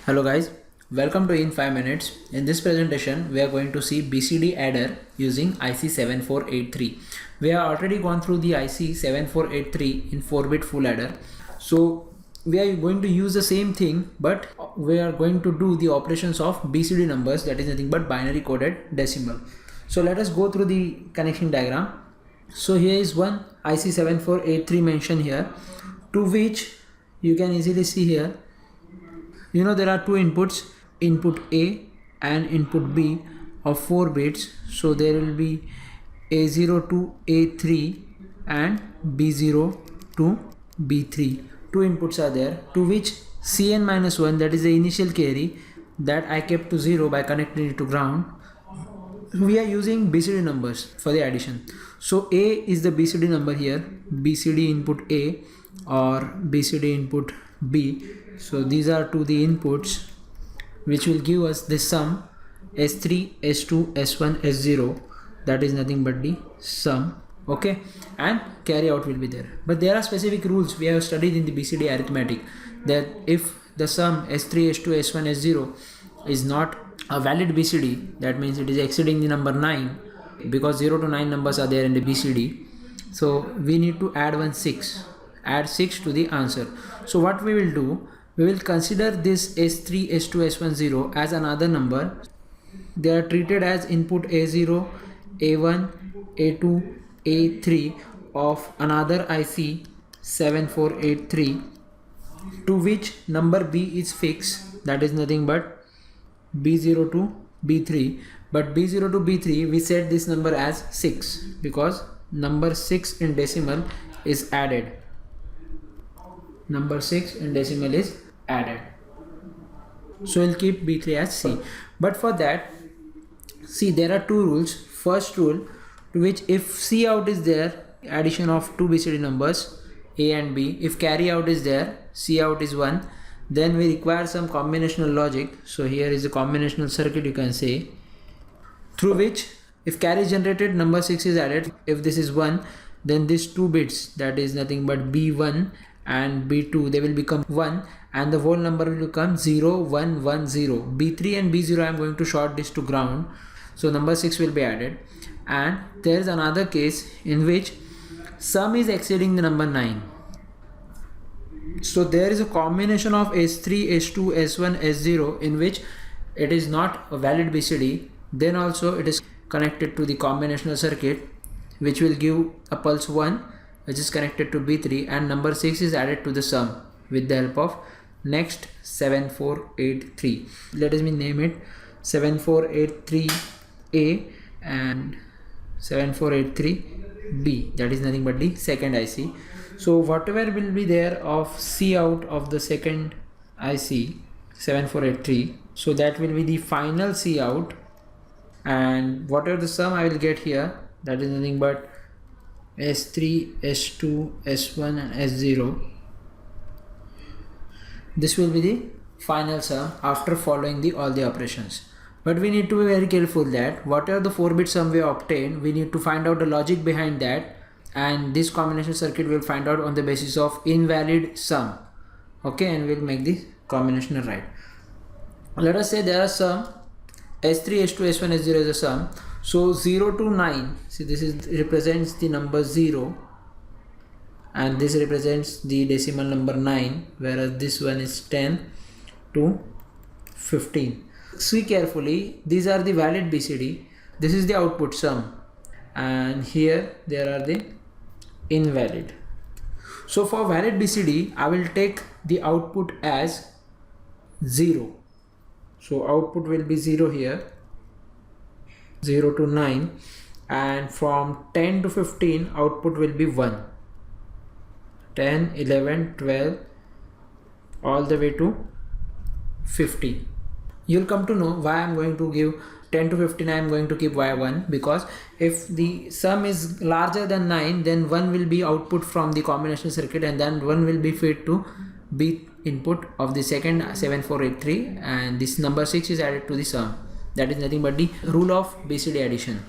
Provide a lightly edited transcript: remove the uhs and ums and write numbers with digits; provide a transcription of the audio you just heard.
Hello guys, welcome to In 5 Minutes. In this presentation, we are going to see BCD adder using IC7483. We have already gone through the IC7483 in 4-bit full adder. So we are going to use the same thing, but we are going to do the operations of BCD numbers, that is nothing but binary coded decimal. So let us go through the connection diagram. So here is one IC7483 mentioned here, to which you can easily see here. There are two inputs, input A and input B of 4 bits. So there will be A0 to A3 and B0 to B3. Two inputs are there, to which Cn-1, that is the initial carry, that I kept to 0 by connecting it to ground. We are using BCD numbers for the addition. So A is the BCD number here, BCD input A or BCD input B. So these are two the inputs which will give us the sum S3, S2, S1, S0, that is nothing but the sum, okay, and carry out will be there. But there are specific rules we have studied in the BCD arithmetic, that if the sum S3, S2, S1, S0 is not a valid BCD, that means it is exceeding the number 9, because 0 to 9 numbers are there in the BCD. So we need to add 6 to the answer. So what we will do, we will consider this S3, S2, S1, 0 as another number. They are treated as input A0, A1, A2, A3 of another IC 7483, to which number B is fixed, that is nothing but B0 to B3. But B0 to B3 we set this number as 6 because number 6 in decimal is added. Number 6 in decimal is added. So we'll keep B3 as C. But for that, see, there are two rules. First rule, to which if C out is there, addition of two BCD numbers A and B, if carry out is there, C out is 1, then we require some combinational logic. So here is a combinational circuit, you can say, through which if carry is generated, number 6 is added. If this is 1, then these two bits, that is nothing but B1 and B2, they will become 1 and the whole number will become 0, 1, 1, 0. B3 and B0 I am going to short this to ground. So number 6 will be added. And there is another case in which sum is exceeding the number 9. So there is a combination of S3, S2, S1, S0 in which it is not a valid BCD. Then also it is connected to the combinational circuit, which will give a pulse 1, which is connected to B3, and number 6 is added to the sum with the help of next 7483. Let us name it 7483A and 7483B, that is nothing but the second IC. So whatever will be there of C out of the second IC 7483, so that will be the final C out, and whatever the sum I will get here, that is nothing but S3, S2, S1 and S0. This will be the final sum after following all the operations. But we need to be very careful that whatever the 4-bit sum we obtain, we need to find out the logic behind that, and this combination circuit will find out on the basis of invalid sum, okay, and we'll make the combination right. Let us say there are sum S3, S2, S1, S0 is a sum. So 0 to 9, see, this represents the number 0 and this represents the decimal number 9, whereas this one is 10 to 15. See carefully, these are the valid BCD, this is the output sum, and here there are the invalid. So for valid BCD, I will take the output as 0. So output will be 0 here, 0 to 9, and from 10 to 15 output will be 1, 10, 11, 12, all the way to 50. You'll come to know why I'm going to give 10 to 15, I am going to keep y1, because if the sum is larger than 9, then 1 will be output from the combination circuit and then 1 will be fed to B input of the second 7483, and this number 6 is added to the sum. That is nothing but the rule of BCD addition.